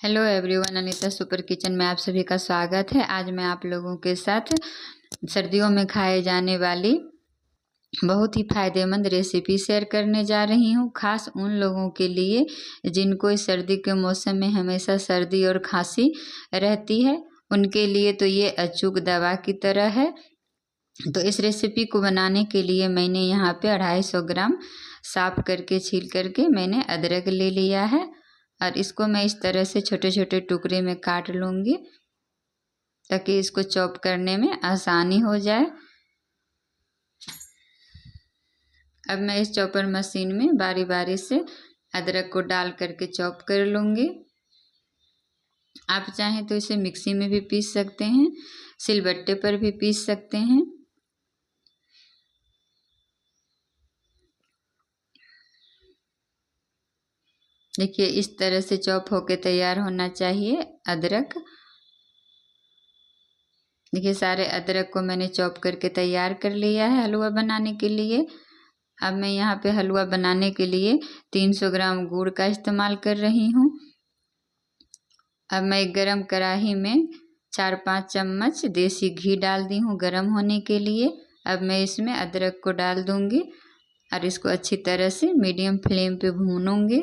Hello everyone, Anita super kitchen में आप सभी का स्वागत है। आज मैं आप लोगों के साथ सर्दियों में खाए जाने वाली बहुत ही फ़ायदेमंद रेसिपी शेयर करने जा रही हूँ, खास उन लोगों के लिए जिनको इस सर्दी के मौसम में हमेशा सर्दी और खांसी रहती है। उनके लिए तो ये अचूक दवा की तरह है। तो इस रेसिपी को बनाने के लिए मैंने यहाँ पे 250 ग्राम साफ करके छील करके मैंने अदरक ले लिया है और इसको मैं इस तरह से छोटे छोटे टुकड़े में काट लूँगी ताकि इसको चॉप करने में आसानी हो जाए। अब मैं इस चॉपर मशीन में बारी बारी से अदरक को डाल करके चॉप कर लूँगी। आप चाहें तो इसे मिक्सी में भी पीस सकते हैं, सिलबट्टे पर भी पीस सकते हैं। देखिए इस तरह से चॉप होके तैयार होना चाहिए अदरक। देखिए सारे अदरक को मैंने चॉप करके तैयार कर लिया है हलवा बनाने के लिए। अब मैं यहाँ पे हलवा बनाने के लिए 300 ग्राम गुड़ का इस्तेमाल कर रही हूँ। अब मैं एक गरम कढ़ाई में 4-5 चम्मच देसी घी डाल दी हूँ गरम होने के लिए। अब मैं इसमें अदरक को डाल दूँगी और इसको अच्छी तरह से मीडियम फ्लेम पे भूनूँगी।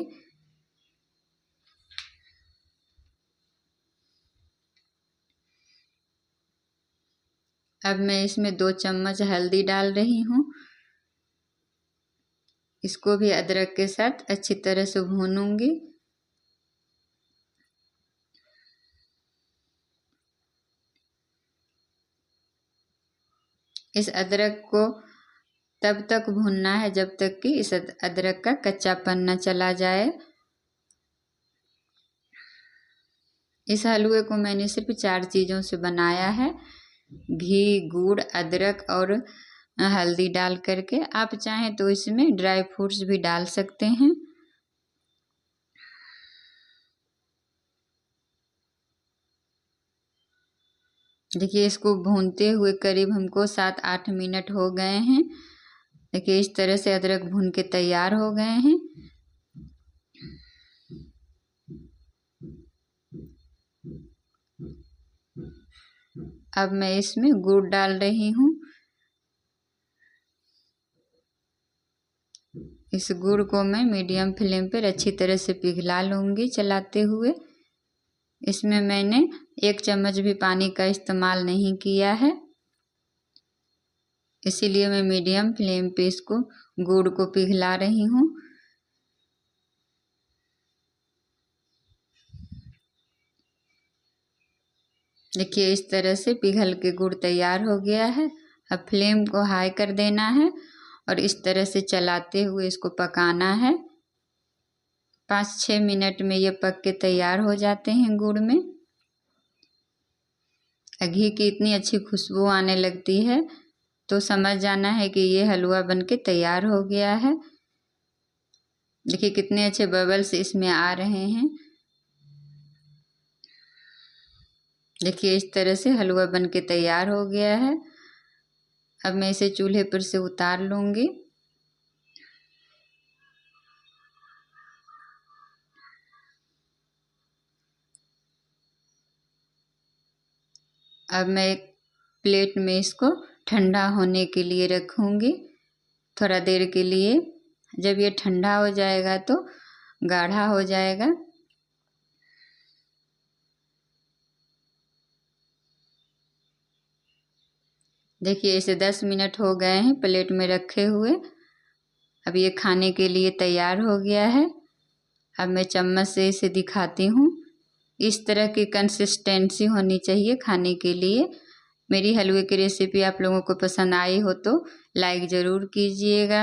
अब मैं इसमें 2 चम्मच हल्दी डाल रही हूँ। इसको भी अदरक के साथ अच्छी तरह से भूनूंगी। इस अदरक को तब तक भूनना है जब तक कि इस अदरक का कच्चापन न चला जाए। इस हलवे को मैंने सिर्फ 4 चीज़ों से बनाया है, घी, गुड़, अदरक और हल्दी डाल करके। आप चाहें तो इसमें ड्राई फ्रूट्स भी डाल सकते हैं। देखिए इसको भूनते हुए करीब हमको 7-8 मिनट हो गए हैं। देखिए इस तरह से अदरक भून के तैयार हो गए हैं। अब मैं इसमें गुड़ डाल रही हूँ। इस गुड़ को मैं मीडियम फ्लेम पर अच्छी तरह से पिघला लूँगी चलाते हुए। इसमें मैंने 1 चम्मच भी पानी का इस्तेमाल नहीं किया है, इसीलिए मैं मीडियम फ्लेम पे इसको गुड़ को पिघला रही हूँ। देखिए इस तरह से पिघल के गुड़ तैयार हो गया है। अब फ्लेम को हाई कर देना है और इस तरह से चलाते हुए इसको पकाना है। 5-6 मिनट में ये पक के तैयार हो जाते हैं गुड़ में। घी की इतनी अच्छी खुशबू आने लगती है तो समझ जाना है कि ये हलवा बनके तैयार हो गया है। देखिए कितने अच्छे बबल्स इसमें आ रहे हैं। देखिए इस तरह से हलवा बनके तैयार हो गया है। अब मैं इसे चूल्हे पर से उतार लूँगी। अब मैं एक प्लेट में इसको ठंडा होने के लिए रखूँगी थोड़ा देर के लिए। जब ये ठंडा हो जाएगा तो गाढ़ा हो जाएगा। देखिए इसे 10 मिनट हो गए हैं प्लेट में रखे हुए। अब ये खाने के लिए तैयार हो गया है। अब मैं चम्मच से इसे दिखाती हूँ। इस तरह की कंसिस्टेंसी होनी चाहिए खाने के लिए। मेरी हलवे की रेसिपी आप लोगों को पसंद आई हो तो लाइक ज़रूर कीजिएगा।